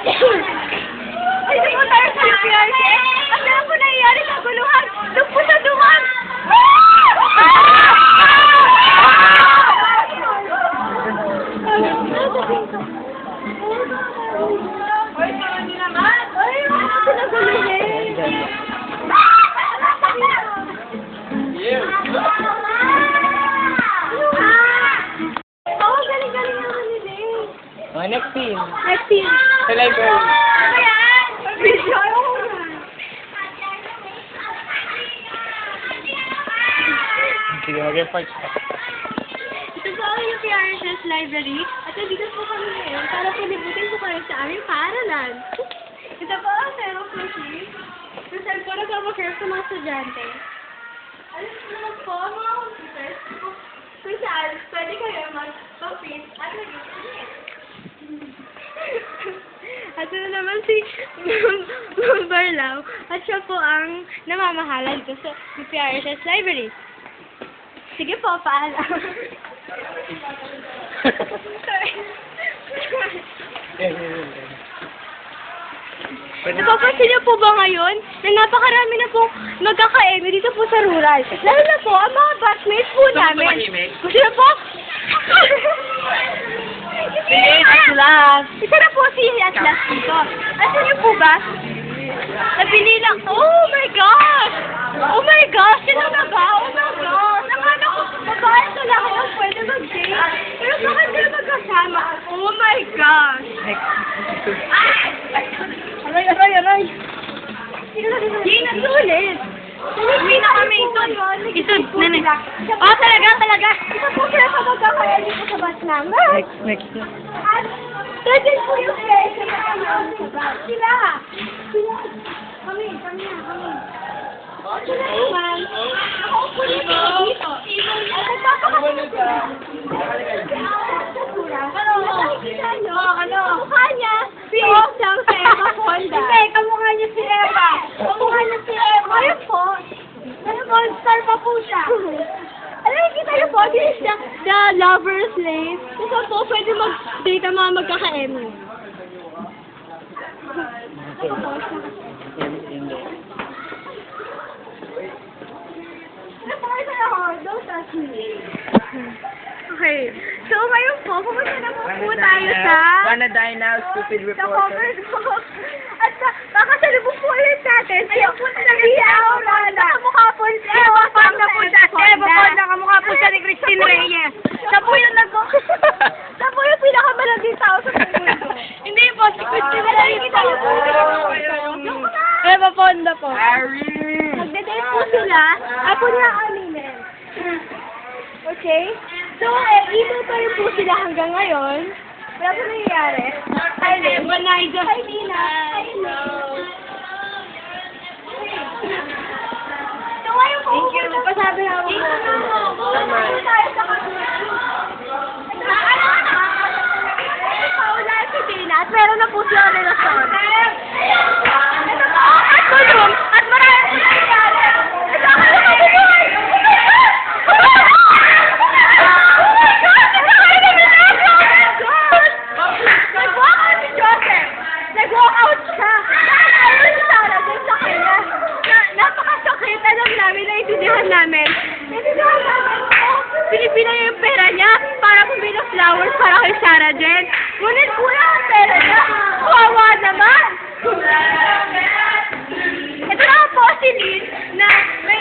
Ay, hindi mo tayo sa PRC. Ang dami po nangyayari sa guluhan. Doon po sa duman. Ay, marami naman. Ay, pinaguluhin. Oo, galing-galing naman ni Dave. Oh, next scene. Next scene. Sa library. Ano yan? Video. Sige, mag-report ka. Ito po ang yung PRSS Library at nandito po kami ngayon para palibutin po kayo sa aming paaralan. Ito po ang Zero Machine. Kung saan po nagkabakare sa mga estudyante. Alam po naman po ang mga computers kung saan pwede kayo mag-print at mag-internet. At ito naman si Ma'am Barlaw at siya po ang namamahala dito sa PRSS Library. Sige po, paalam. Sorry. Napapansin niyo po ba ngayon na napakarami na pong magkaka-eme dito po sa rural? Lalo na po ang mga batchmates po namin. Gusto na po? Sige, Atlas. Isa na po si Atlas dito. Asan niyo po ba? Nabinilang. Oh my gosh! Oh my gosh! Sino na ba? Oh my gosh! Akala ko, babae sa lahat pwede mag-date. Pero bakit sila magkasama? Oh my gosh! Aray, aray, aray. Hindi na sulit. Hindi na kami isod. Isod, nene. Oh, talaga. Isa po sila sa magkakaya dito sa batch namin. Next. At, pwede po yung sila. Sila. Kami. Sila naman. Ako po dito. At nagpapakasunod sila. Nakikita nyo. Mukha niya. Si Osang sa Eva Fonda. Hindi, kamukha niya si Eva. Ayun po. Monster pa po siya. Alam, kita niyo po, this is the lover's lane. Kasi po, pwede mag-date ang mga magkaka-eme. Don't touch me. Okay. So, ngayon po, pumunta na po tayo sa... Wanna die now, stupid Sa reporter. covered book. At kakasalubong po ulit natin. Ayun po na Aura. Nakamukha po si Eva Fonda po siya. Eva Fonda, nakamukha po siya ni Christine Reyes. Siya po yung siya po yung pinakamalaging tao sa mundo. Hindi po, si Christine Reyes. Eva Fonda po. Harry! Magde-date po sila. Ako na aminin. Okay? So, ito pa rin po sila hanggang ngayon. Wala po nangyayari. Hi, Bonaido. Hi, Dina. So, ngayon po. Thank you. Pasabi na ako. Ano tayo sa Paula si Dina at meron na po siya relasyon. Ito po. At tulong. At marami po nangyayari. Ito ako na kabubuhay. Nag-walk out siya. Ayaw si Sarah dun sa kanya. Napakasakit. Alam namin, naiintindihan namin. Pinipina niya yung pera niya para bumili ng flowers para kay Sarah Jen. Ngunit kulang ang pera niya. Kawawa naman. Ito na po si Lynn na may